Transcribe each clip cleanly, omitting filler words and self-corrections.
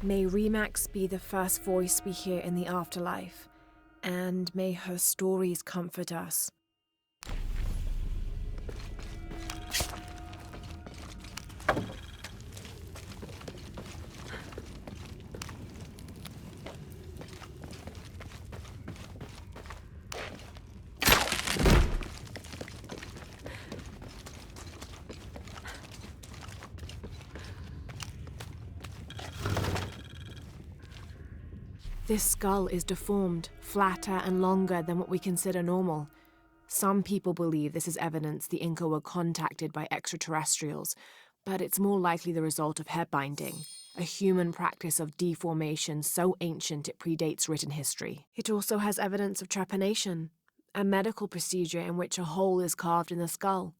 May Remax be the first voice we hear in the afterlife, and may her stories comfort us. This skull is deformed, flatter and longer than what we consider normal. Some people believe this is evidence the Inca were contacted by extraterrestrials, but it's more likely the result of head binding, a human practice of deformation so ancient it predates written history. It also has evidence of trepanation, a medical procedure in which a hole is carved in the skull.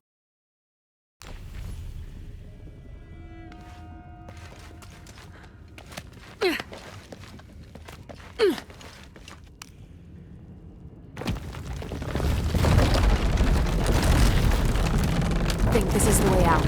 I think this is the way out.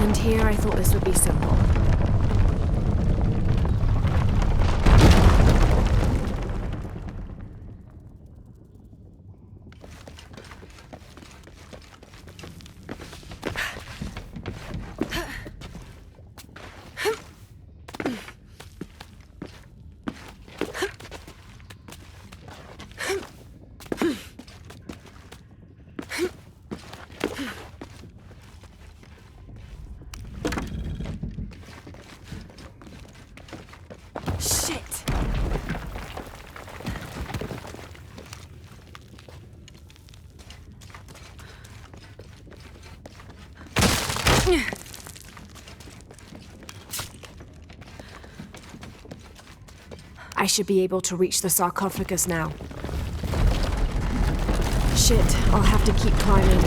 And here I thought this would be simple. I should be able to reach the sarcophagus now. Shit, I'll have to keep climbing.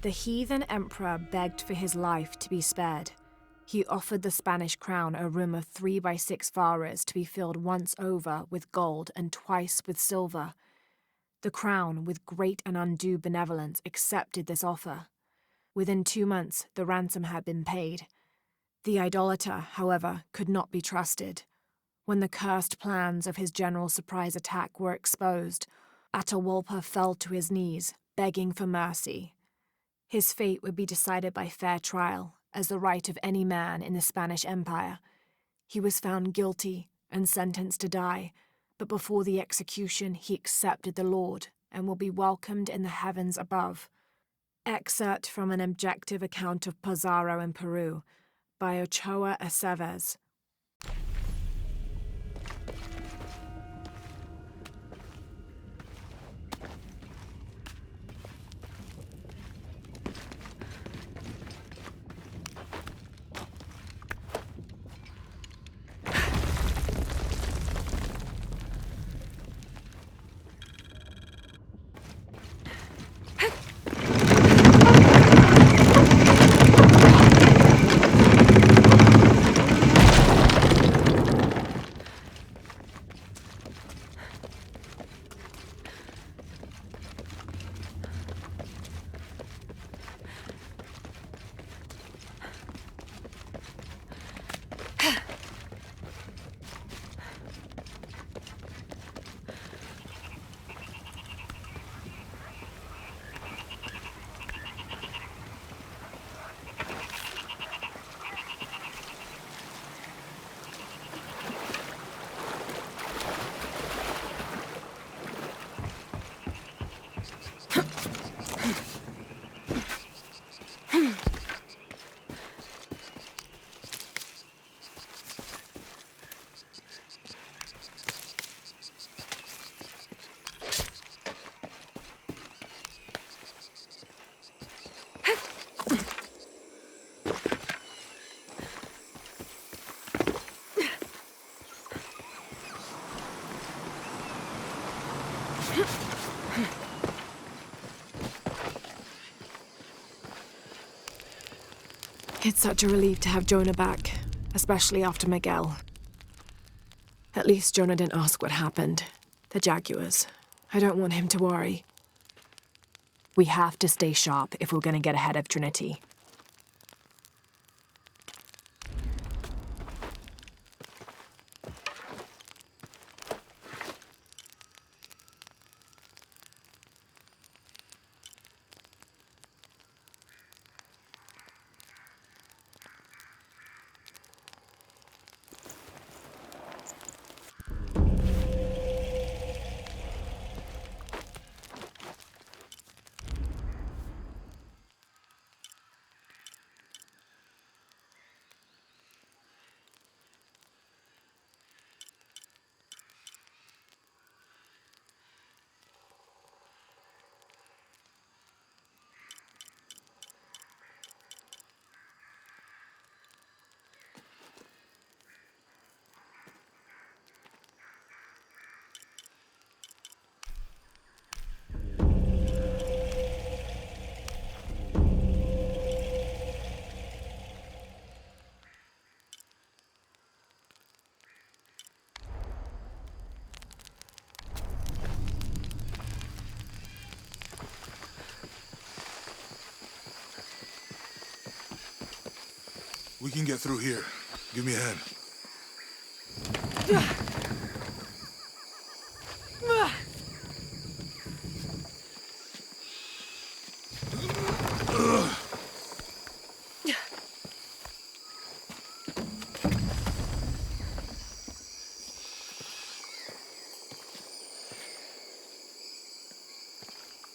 The heathen emperor begged for his life to be spared. He offered the Spanish crown a room of 3 by 6 varas to be filled once over with gold and twice with silver. The crown, with great and undue benevolence, accepted this offer. Within 2 months, the ransom had been paid. The idolater, however, could not be trusted. When the cursed plans of his general surprise attack were exposed, Atahualpa fell to his knees, begging for mercy. His fate would be decided by fair trial, as the right of any man in the Spanish Empire. He was found guilty and sentenced to die, but before the execution he accepted the Lord and will be welcomed in the heavens above. Excerpt from an objective account of Pizarro in Peru by Ochoa Aceves. It's such a relief to have Jonah back, especially after Miguel. At least Jonah didn't ask what happened. The Jaguars. I don't want him to worry. We have to stay sharp if we're going to get ahead of Trinity. We can get through here. Give me a hand.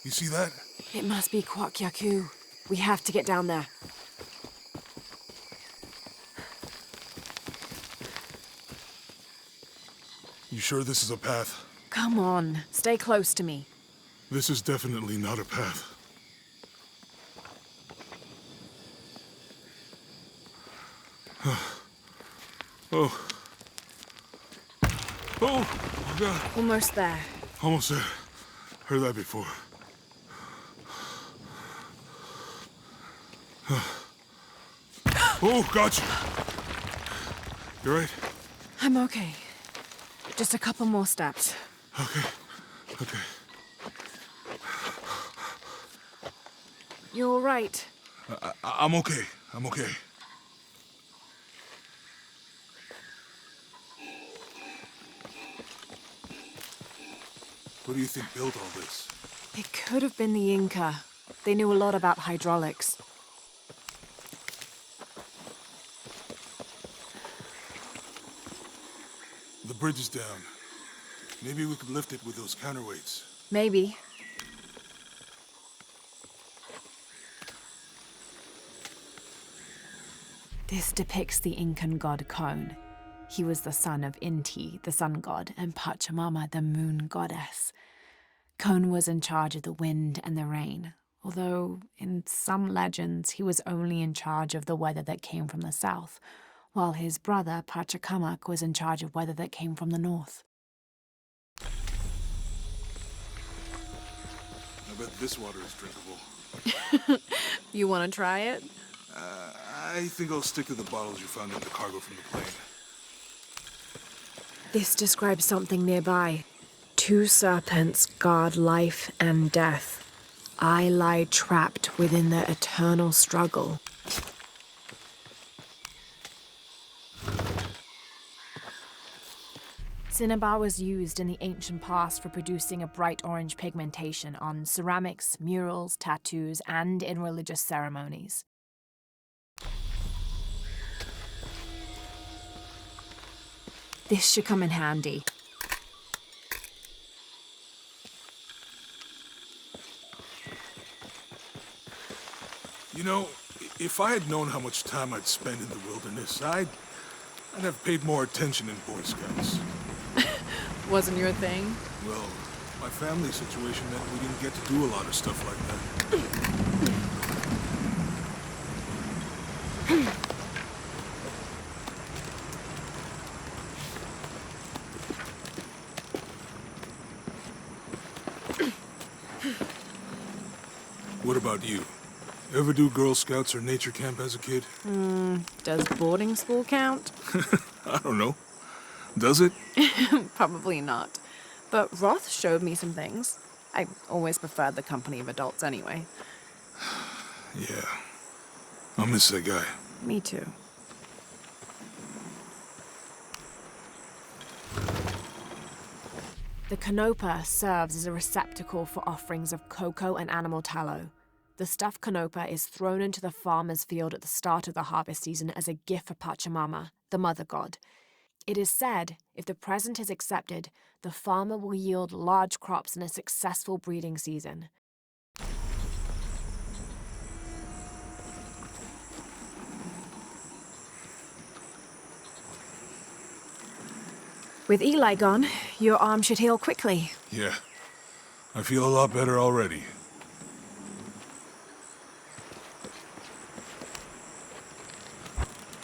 You see that? It must be Kwak Yaku. We have to get down there. You sure this is a path? Come on, stay close to me. This is definitely not a path. Oh. Oh, God. Almost there. Almost there. Heard that before. Oh, gotcha. You right? I'm okay. Just a couple more steps. Okay. Okay. You're all right. I'm okay. I'm okay. What do you think built all this? It could have been the Inca. They knew a lot about hydraulics. The bridge is down. Maybe we could lift it with those counterweights. Maybe. This depicts the Incan god Kon. He was the son of Inti, the sun god, and Pachamama, the moon goddess. Kon was in charge of the wind and the rain, although in some legends he was only in charge of the weather that came from the south, while his brother Pachacamac was in charge of weather that came from the north. I bet this water is drinkable. You want to try it? I think I'll stick to the bottles you found in the cargo from the plane. This describes something nearby. 2 serpents guard life and death. I lie trapped within the eternal struggle. Cinnabar was used in the ancient past for producing a bright orange pigmentation on ceramics, murals, tattoos, and in religious ceremonies. This should come in handy. You know, if I had known how much time I'd spend in the wilderness, I'd have paid more attention in Boy Scouts. Wasn't your thing? Well, my family situation meant we didn't get to do a lot of stuff like that. What about you? Ever do Girl Scouts or nature camp as a kid? Does boarding school count? I don't know. Does it? Probably not. But Roth showed me some things. I always preferred the company of adults anyway. Yeah. I'll miss that guy. Me too. The Canopa serves as a receptacle for offerings of cocoa and animal tallow. The stuffed Canopa is thrown into the farmer's field at the start of the harvest season as a gift for Pachamama, the mother god. It is said, if the present is accepted, the farmer will yield large crops in a successful breeding season. With Eli gone, your arm should heal quickly. Yeah. I feel a lot better already.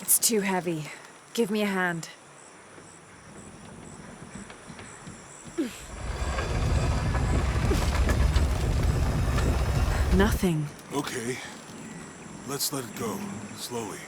It's too heavy. Give me a hand. Nothing. Okay. Let's let it go. Slowly.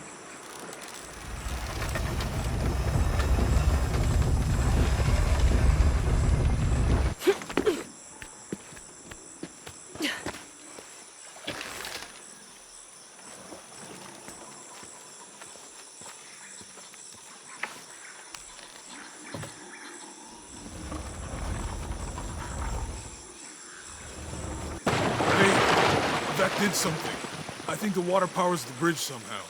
That did something. I think the water powers the bridge somehow.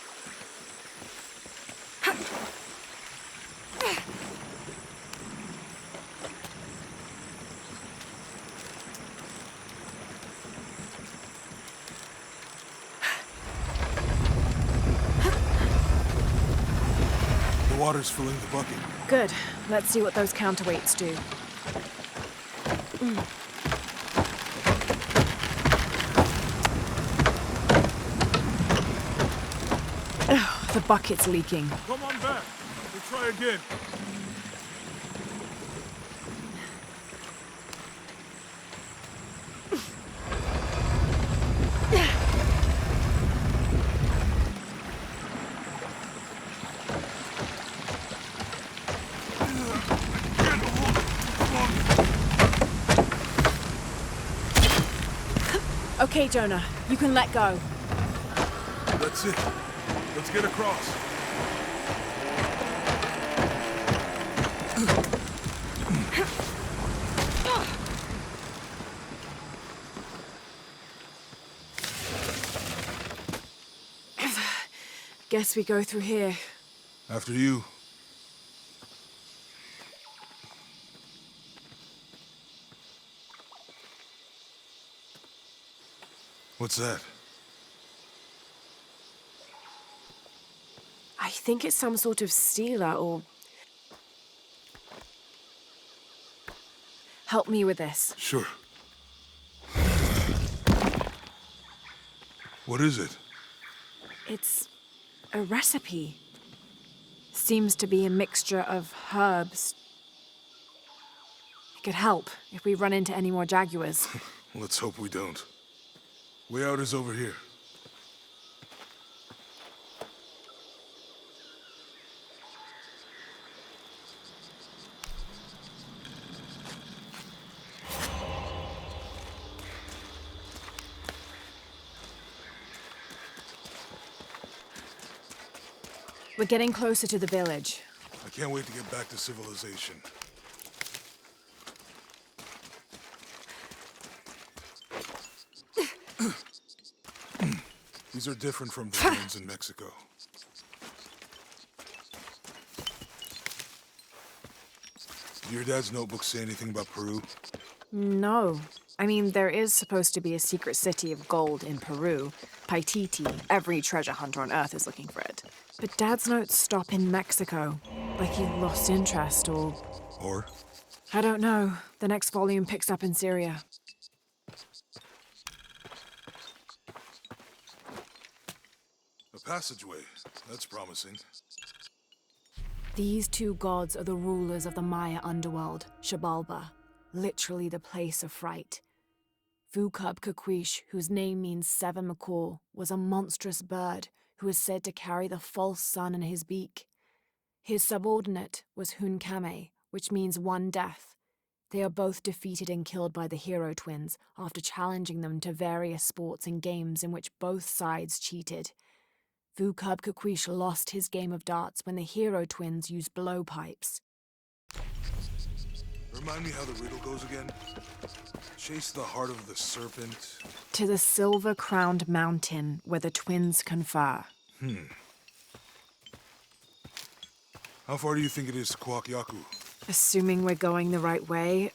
The water's filling the bucket. Good. Let's see what those counterweights do. Ugh, the bucket's leaking. Come on back. We'll try again. Okay, Jonah. You can let go. That's it. Let's get across. Guess we go through here. After you. What's that? I think it's some sort of sealer or... Help me with this. Sure. What is it? It's a recipe. Seems to be a mixture of herbs. It could help if we run into any more jaguars. Let's hope we don't. Way out is over here. We're getting closer to the village. I can't wait to get back to civilization. These are different from the ones in Mexico. Did your dad's notebook say anything about Peru? No. I mean, there is supposed to be a secret city of gold in Peru. Paititi. Every treasure hunter on Earth is looking for it. But Dad's notes stop in Mexico. Like he lost interest or... Or? I don't know. The next volume picks up in Syria. A passageway. That's promising. These two gods are the rulers of the Maya underworld, Xibalba. Literally the place of fright. Vukub Kakwish, whose name means seven macaw, was a monstrous bird who is said to carry the false sun in his beak. His subordinate was Hunkame, which means one death. They are both defeated and killed by the hero twins after challenging them to various sports and games in which both sides cheated. Vukub Kakwish lost his game of darts when the hero twins used blowpipes. Remind me how the riddle goes again? Chase the heart of the serpent. To the silver-crowned mountain where the twins confer. How far do you think it is to Kwakyaku? Assuming we're going the right way,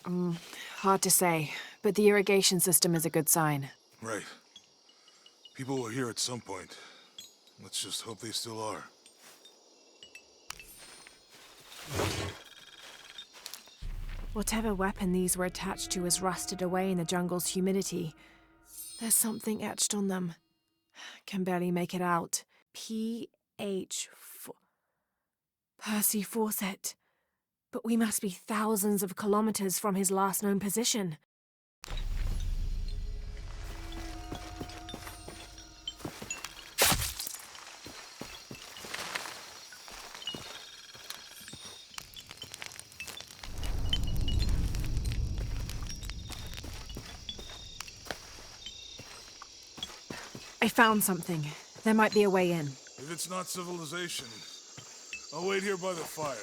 hard to say, but the irrigation system is a good sign. Right. People were here at some point. Let's just hope they still are. Whatever weapon these were attached to has rusted away in the jungle's humidity. There's something etched on them. Can barely make it out. P.H. Percy Fawcett. But we must be thousands of kilometers from his last known position. I found something. There might be a way in. If it's not civilization, I'll wait here by the fire.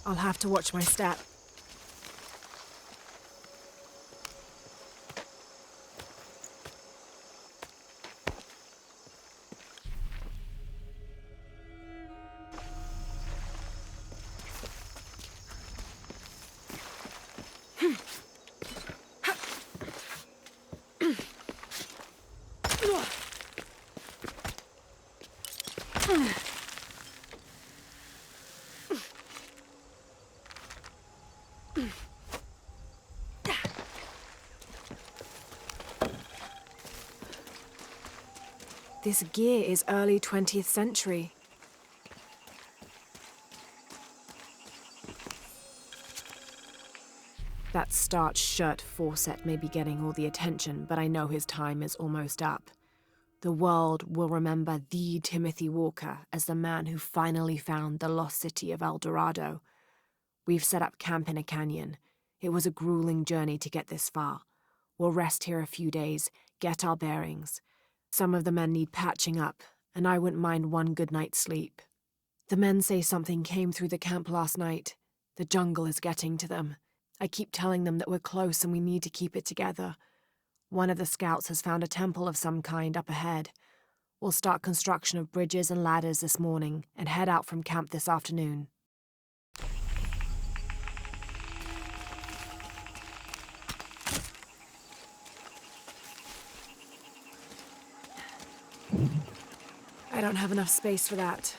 I'll have to watch my step. This gear is early 20th century. That starched shirt Fawcett may be getting all the attention, but I know his time is almost up. The world will remember the Timothy Walker as the man who finally found the lost city of El Dorado. We've set up camp in a canyon. It was a grueling journey to get this far. We'll rest here a few days, get our bearings. Some of the men need patching up, and I wouldn't mind one good night's sleep. The men say something came through the camp last night. The jungle is getting to them. I keep telling them that we're close and we need to keep it together. One of the scouts has found a temple of some kind up ahead. We'll start construction of bridges and ladders this morning and head out from camp this afternoon. I don't have enough space for that.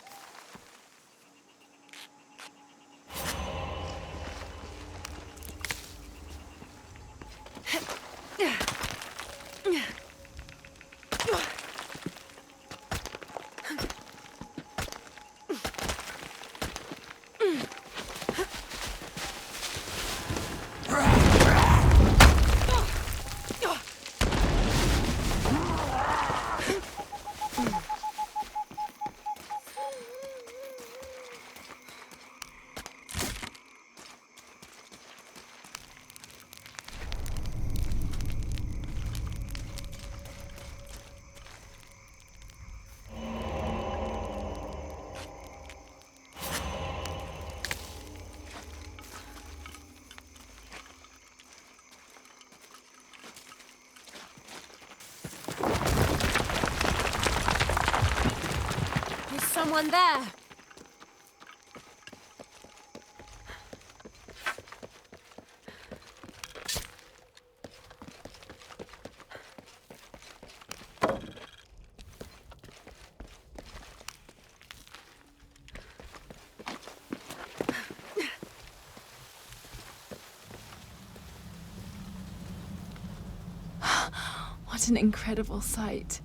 someone there! What an incredible sight.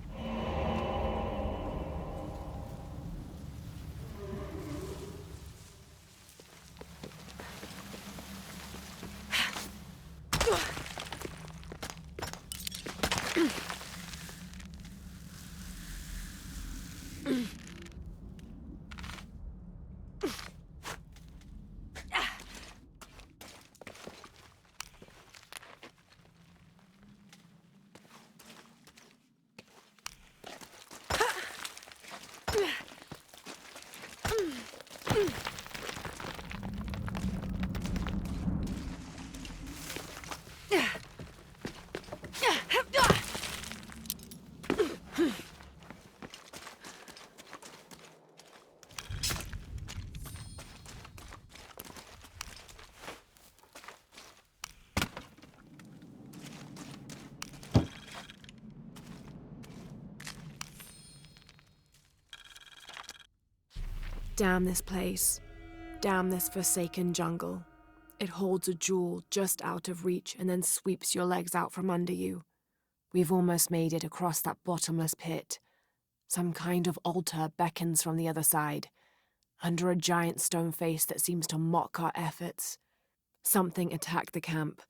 Damn this place. Damn this forsaken jungle. It holds a jewel just out of reach and then sweeps your legs out from under you. We've almost made it across that bottomless pit. Some kind of altar beckons from the other side, under a giant stone face that seems to mock our efforts. Something attacked the camp.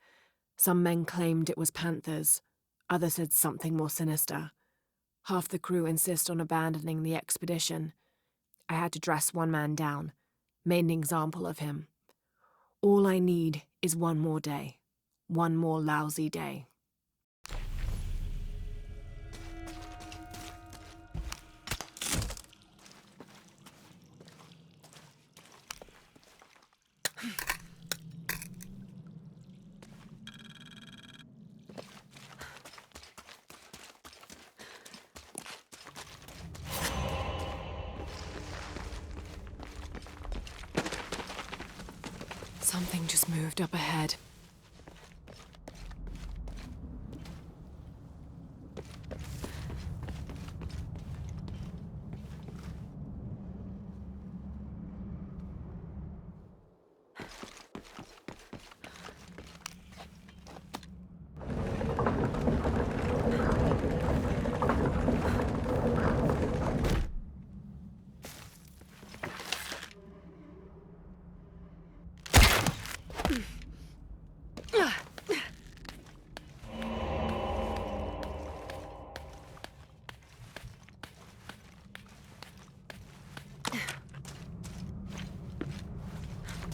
Some men claimed it was panthers. Others said something more sinister. Half the crew insist on abandoning the expedition. I had to dress one man down, made an example of him. All I need is one more day. One more lousy day. Something just moved up ahead.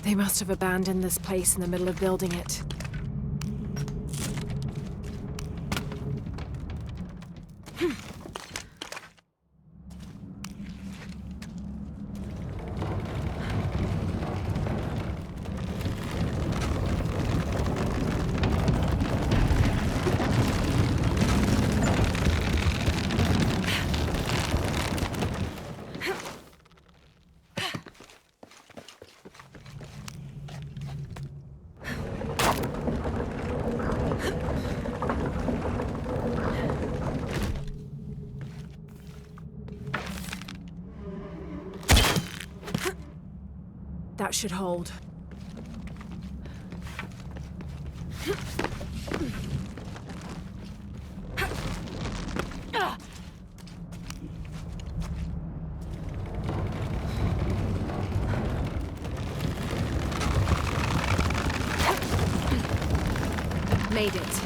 They must have abandoned this place in the middle of building it. That should hold. Made it.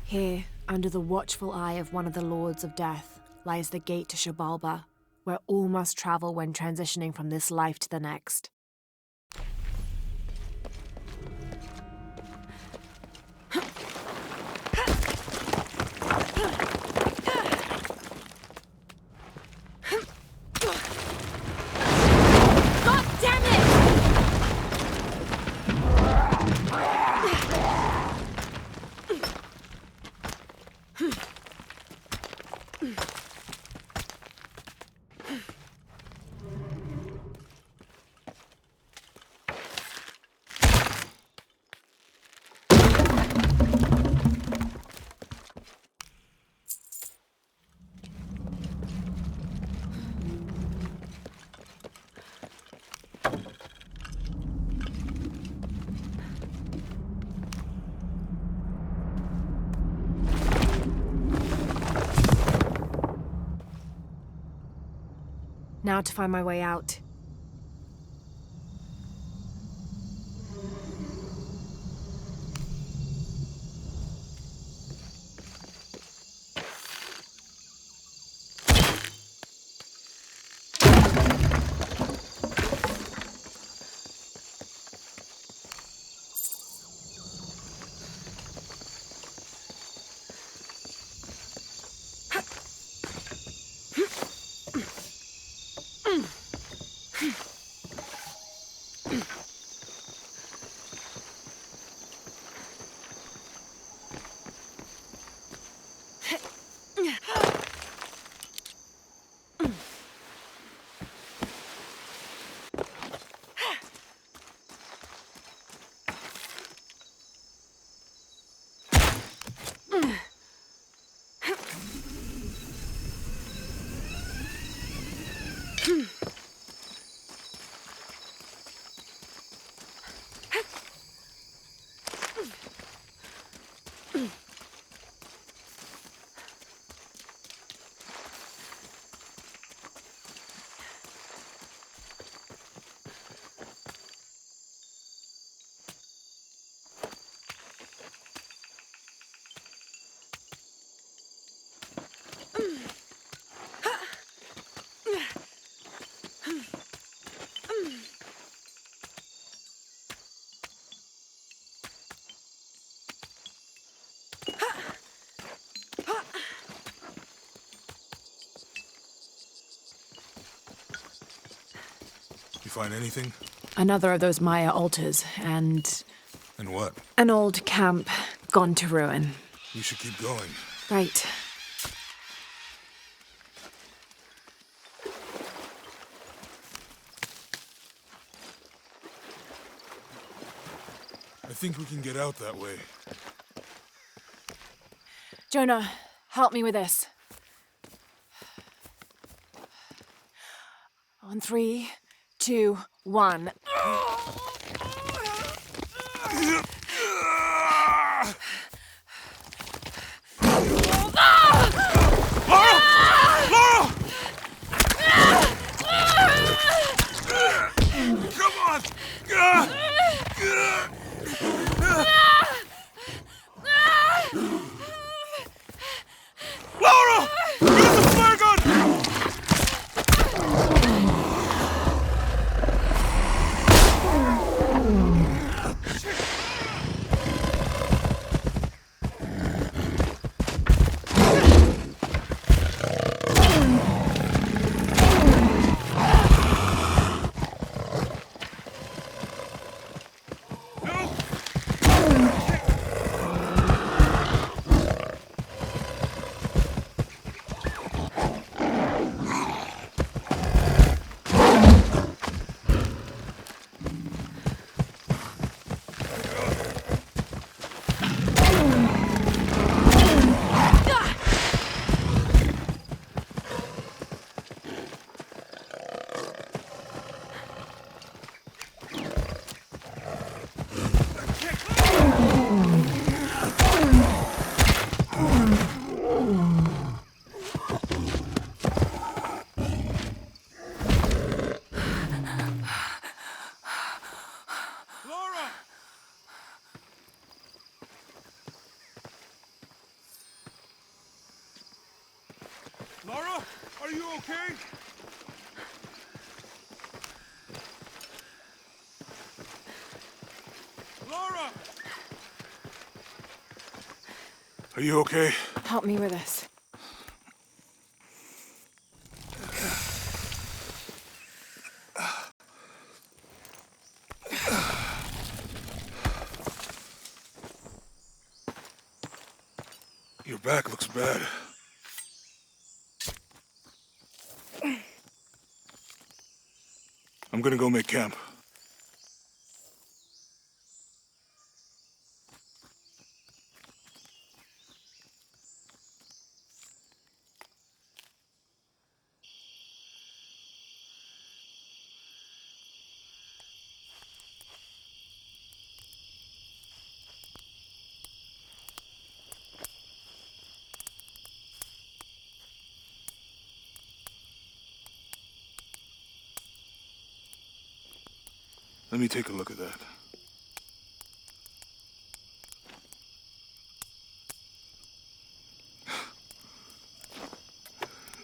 Here, Under the watchful eye of one of the Lords of Death lies the gate to Shabalba, where all must travel when transitioning from this life to the next. God damn it! Now to find my way out. You find anything? Another of those Maya altars, and And what? an old camp gone to ruin. We should keep going. Right. I think we can get out that way. Jonah, help me with this. On 3, 2, 1. Come on! Laura! Use the flare gun! okay? Lara! Are you okay? Help me with this. Your back looks bad. I'm gonna go make camp. Let me take a look at that.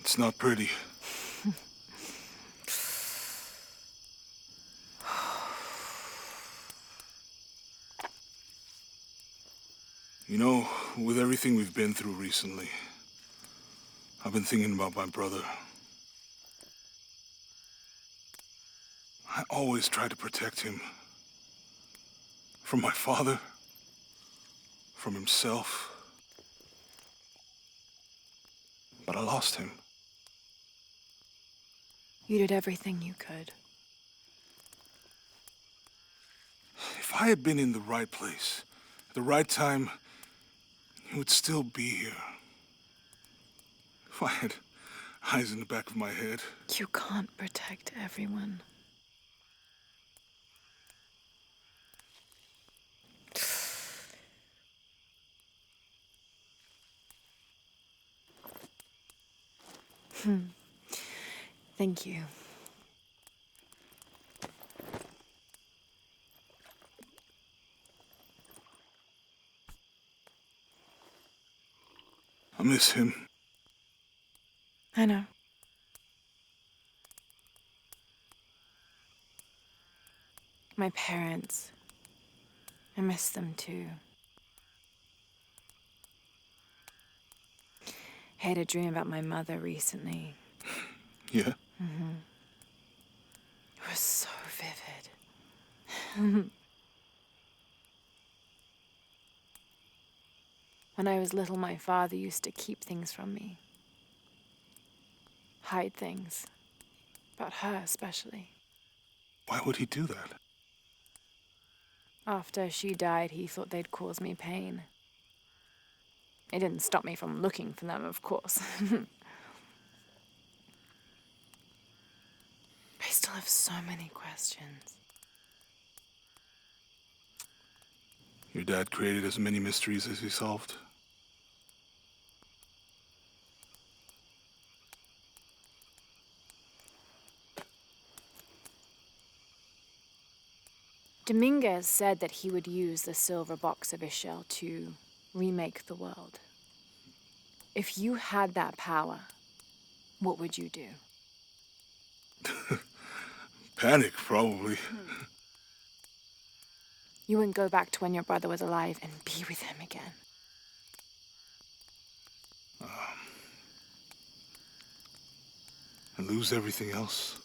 It's not pretty. You know, with everything we've been through recently, I've been thinking about my brother. I always tried to protect him. From my father. From himself. But I lost him. You did everything you could. If I had been in the right place, at the right time, he would still be here. If I had eyes in the back of my head. You can't protect everyone. Thank you. I miss him. I know. My parents. I miss them too. I had a dream about my mother recently. Yeah? It was so vivid. When I was little, my father used to keep things from me. Hide things. About her, especially. Why would he do that? After she died, he thought they'd cause me pain. It didn't stop me from looking for them, of course. I still have so many questions. Your dad created as many mysteries as he solved. Dominguez said that he would use the silver box of Ishel to remake the world. If you had that power, what would you do? Panic, probably. You wouldn't go back to when your brother was alive and be with him again. And lose everything else?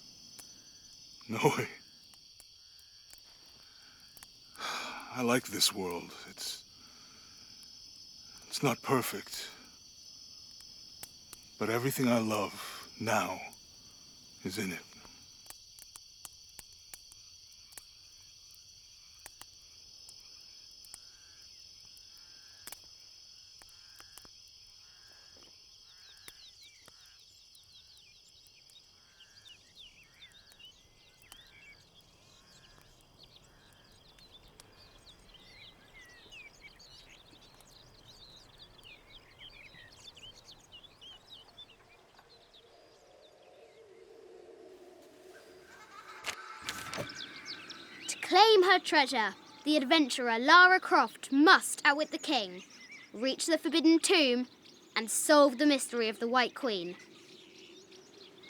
No way. I like this world. It's not perfect. But everything I love now is in it. To claim her treasure, the adventurer Lara Croft must outwit the king, reach the Forbidden Tomb, and solve the mystery of the White Queen.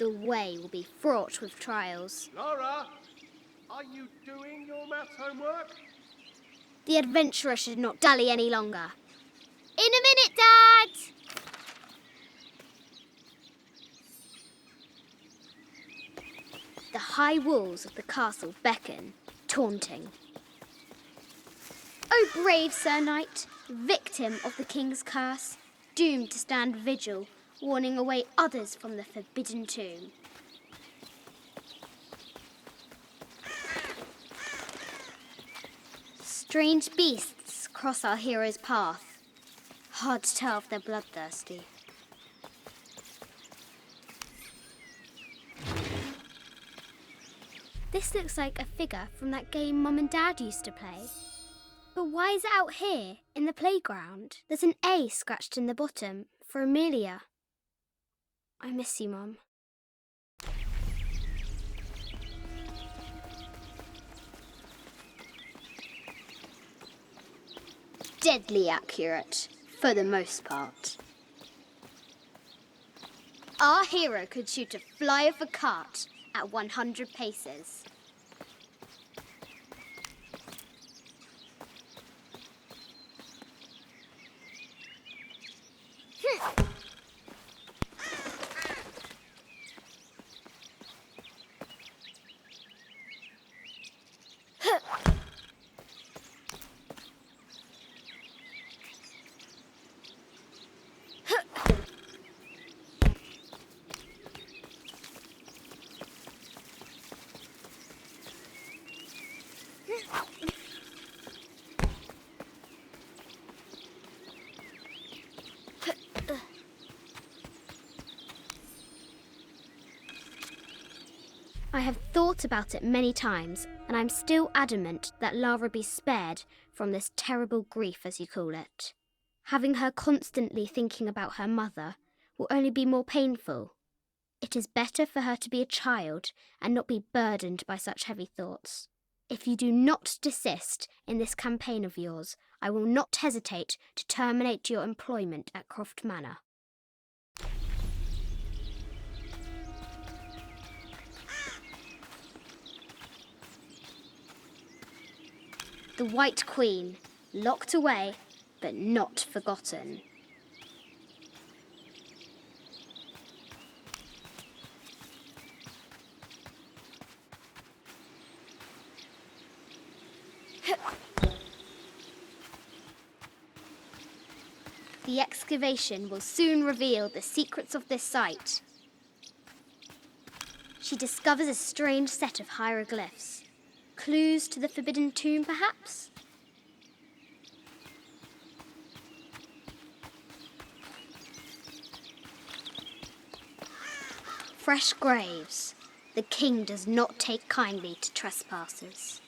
The way will be fraught with trials. Lara, are you doing your maths homework? The adventurer should not dally any longer. In a minute, Dad! The high walls of the castle beckon, taunting. O brave Sir Knight, victim of the king's curse, doomed to stand vigil, warning away others from the forbidden tomb. Strange beasts cross our hero's path. Hard to tell if they're bloodthirsty. This looks like a figure from that game Mum and Dad used to play. But why is it out here, in the playground? There's an A scratched in the bottom, for Amelia. I miss you, Mum. Deadly accurate, for the most part. Our hero could shoot a fly of a cart at 100 paces. I have thought about it many times, and I'm still adamant that Lara be spared from this terrible grief, as you call it. Having her constantly thinking about her mother will only be more painful. It is better for her to be a child and not be burdened by such heavy thoughts. If you do not desist in this campaign of yours, I will not hesitate to terminate your employment at Croft Manor. The White Queen, locked away, but not forgotten. The excavation will soon reveal the secrets of this site. She discovers a strange set of hieroglyphs. Clues to the forbidden tomb, perhaps? Fresh graves. The king does not take kindly to trespassers.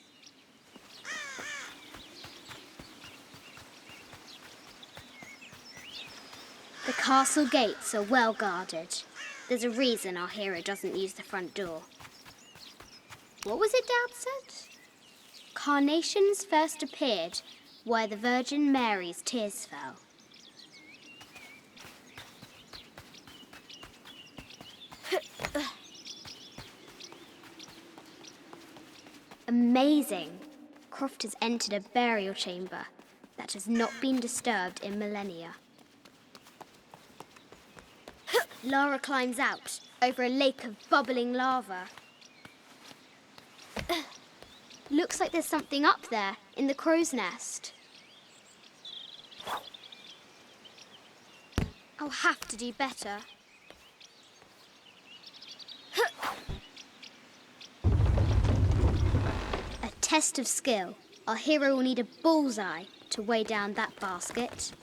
The castle gates are well guarded. There's a reason our hero doesn't use the front door. What was it Dad said? Carnations first appeared where the Virgin Mary's tears fell. Amazing! Croft has entered a burial chamber that has not been disturbed in millennia. Lara climbs out over a lake of bubbling lava. Looks like there's something up there in the crow's nest. I'll have to do better. A test of skill. Our hero will need a bullseye to weigh down that basket.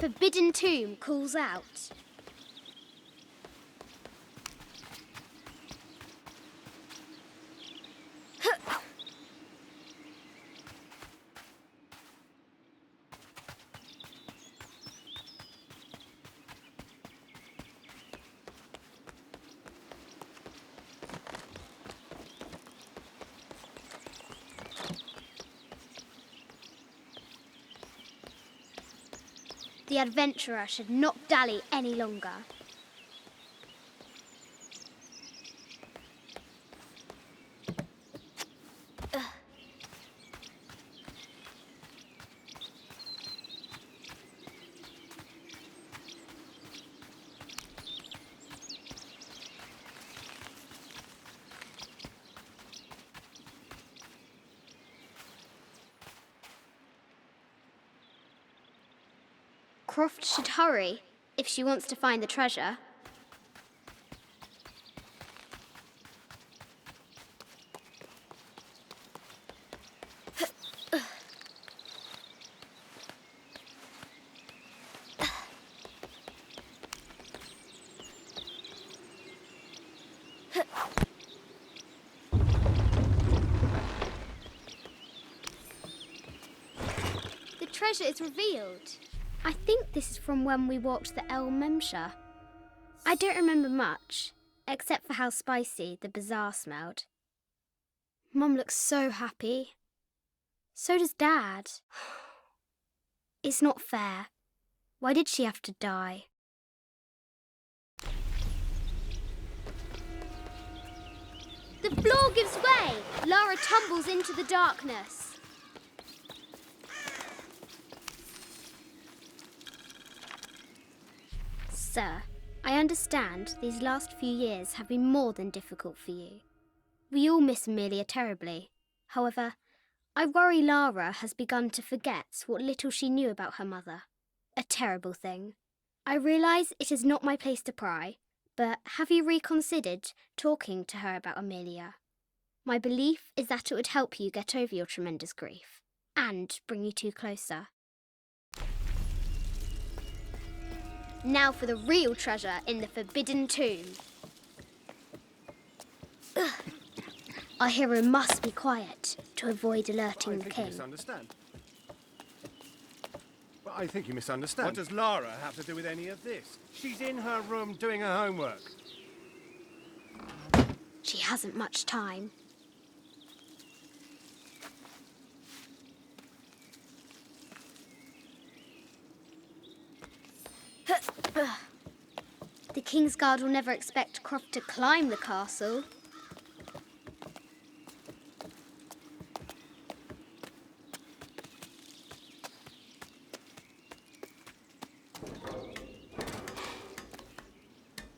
Forbidden Tomb calls out. The adventurer should not dally any longer. Croft should hurry if she wants to find the treasure. The treasure is revealed. I think this is from when we walked the El Memsha. I don't remember much, except for how spicy the bazaar smelled. Mum looks so happy. So does Dad. It's not fair. Why did she have to die? The floor gives way! Lara tumbles into the darkness. Sir, I understand these last few years have been more than difficult for you. We all miss Amelia terribly. However, I worry Lara has begun to forget what little she knew about her mother. A terrible thing. I realise it is not my place to pry, but have you reconsidered talking to her about Amelia? My belief is that it would help you get over your tremendous grief and bring you two closer. Now for the real treasure in the Forbidden Tomb. Our hero must be quiet to avoid alerting the king. I think you misunderstand. What does Lara have to do with any of this? She's in her room doing her homework. She hasn't much time. The King's Guard will never expect Croft to climb the castle.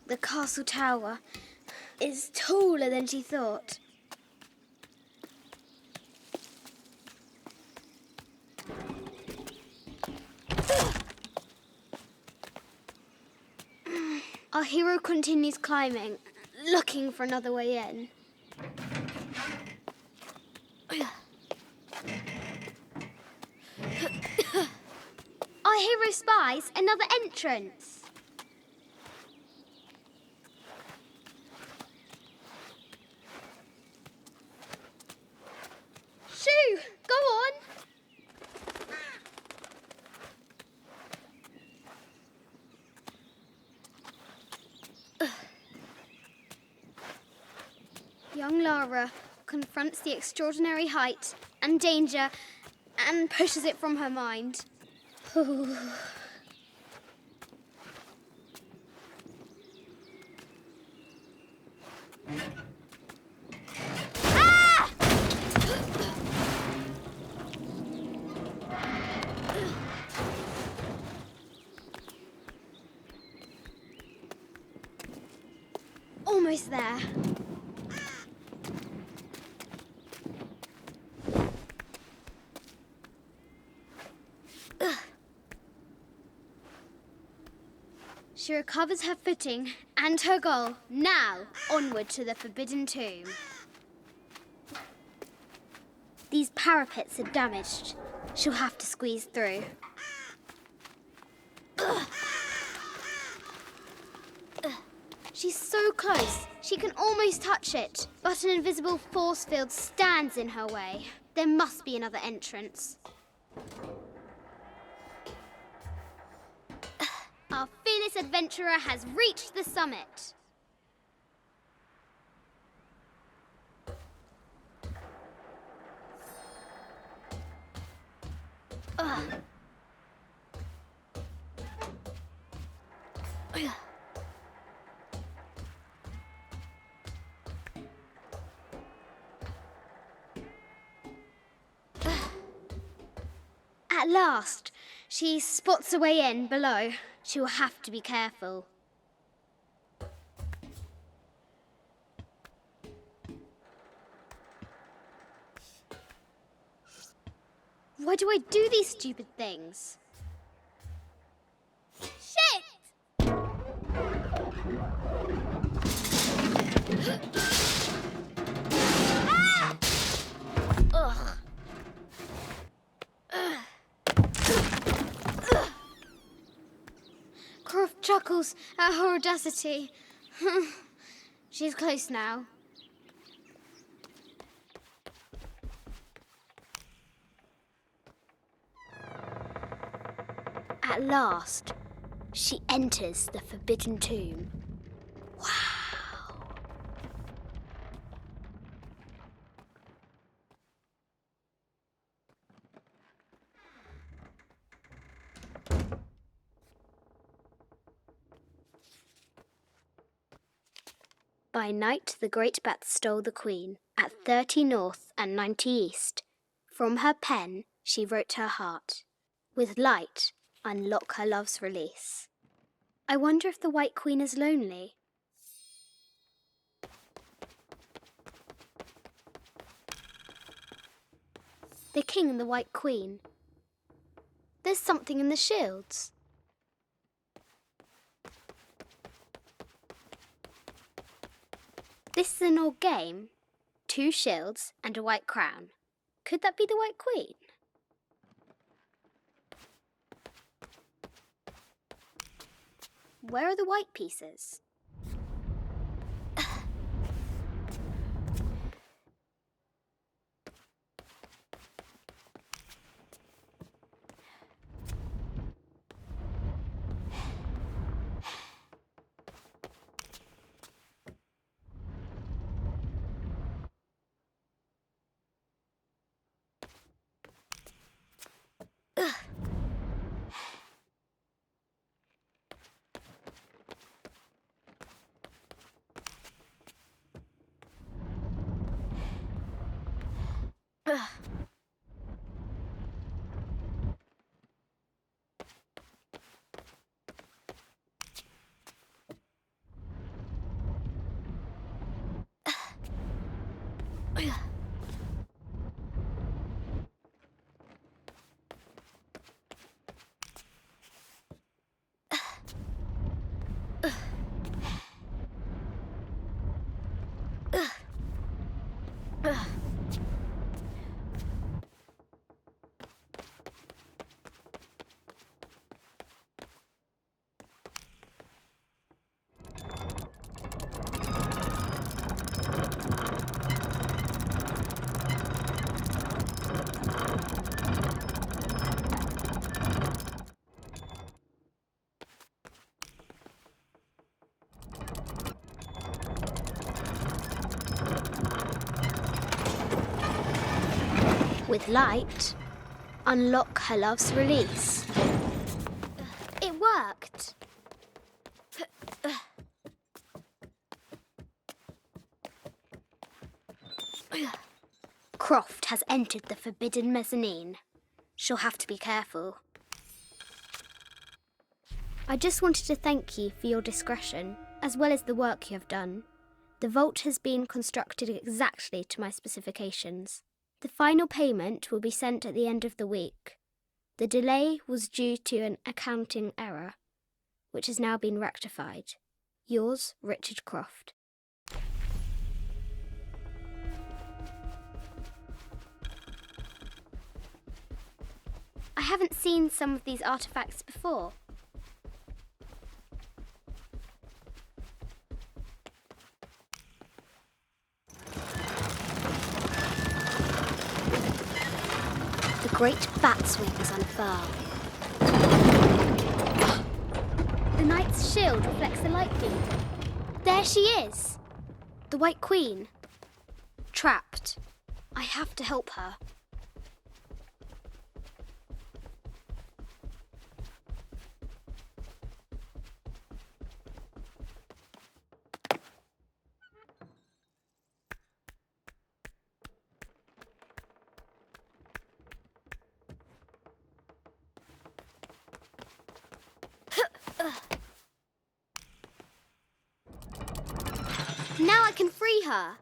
The castle tower is taller than she thought. Our hero continues climbing, looking for another way in. Our hero spies another entrance. Shoo! Go on! Young Lara confronts the extraordinary height and danger and pushes it from her mind. Ah! Almost there. She recovers her footing and her goal. Now, onward to the Forbidden Tomb. These parapets are damaged. She'll have to squeeze through. She's so close. She can almost touch it. But an invisible force field stands in her way. There must be another entrance. Our fearless adventurer has reached the summit. At last, she spots a way in below. She will have to be careful. Why do I do these stupid things? Shit! Ah! Ugh. Croft chuckles at her audacity. She's close now. At last, she enters the Forbidden Tomb. Wow! By night the great bat stole the queen at 30 north and 90 east. From her pen she wrote her heart. With light, unlock her love's release. I wonder if the White Queen is lonely. The King and the White Queen. There's something in the shields. This is an old game. 2 shields and a white crown. Could that be the White Queen? Where are the white pieces? With light, unlock her love's release. It worked. Croft has entered the forbidden mezzanine. She'll have to be careful. I just wanted to thank you for your discretion, as well as the work you have done. The vault has been constructed exactly to my specifications. The final payment will be sent at the end of the week. The delay was due to an accounting error, which has now been rectified. Yours, Richard Croft. I haven't seen some of these artifacts before. great bat's wings unfurl. The knight's shield reflects the light beam. There she is! The White Queen. Trapped. I have to help her. Now I can free her.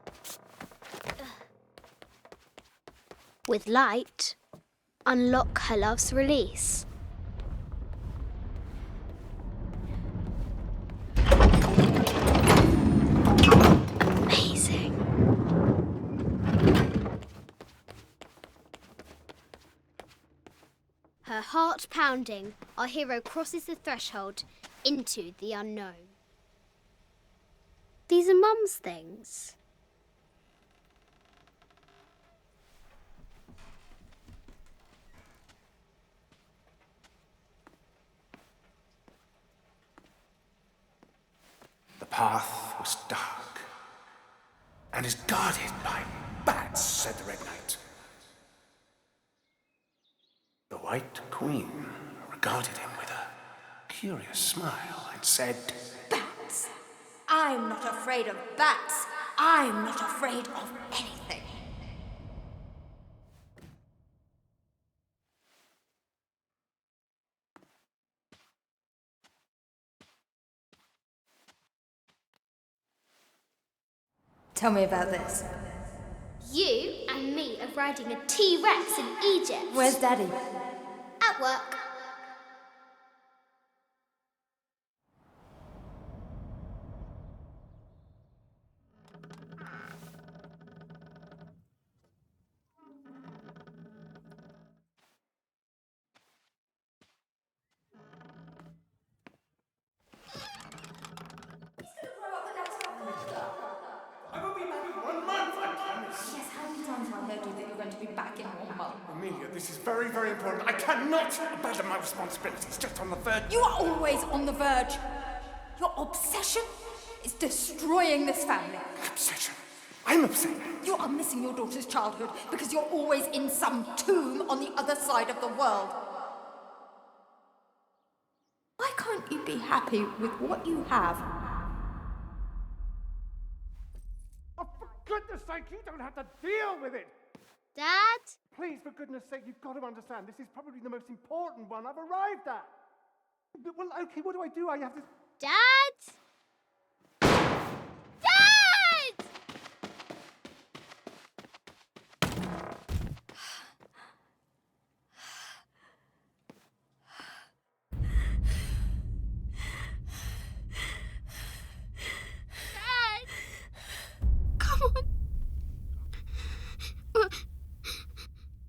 With light, unlock her love's release. Amazing. Her heart pounding, our hero crosses the threshold into the unknown. These are Mum's things. The path was dark and is guarded by bats, said the Red Knight. The White Queen regarded him with a curious smile and said, Bats! I'm not afraid of bats. I'm not afraid of anything. Tell me about this. You and me are riding a T-Rex in Egypt. Where's Daddy? At work. Amelia, this is very, very important. I cannot abandon my responsibilities just on the verge. You are always on the verge. Your obsession is destroying this family. Obsession. I'm upset. You are missing your daughter's childhood because you're always in some tomb on the other side of the world. Why can't you be happy with what you have? Oh, for goodness sake, you don't have to deal with it. Dad? Please, for goodness sake, you've got to understand, this is probably the most important one I've arrived at. Well, okay, what do? I have to... Dad? Dad! Dad! Come on.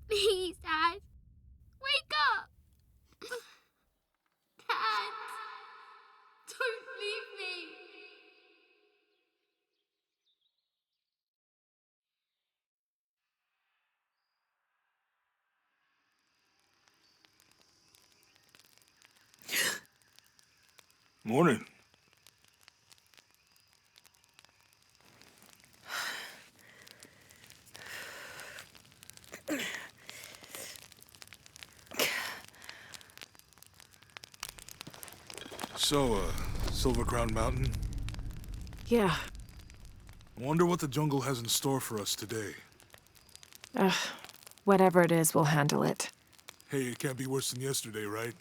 Please, Dad. Wake up. Dad. Don't leave me. Morning. So, Silver Crown Mountain? Yeah. Wonder what the jungle has in store for us today. Whatever it is, we'll handle it. Hey, it can't be worse than yesterday, right?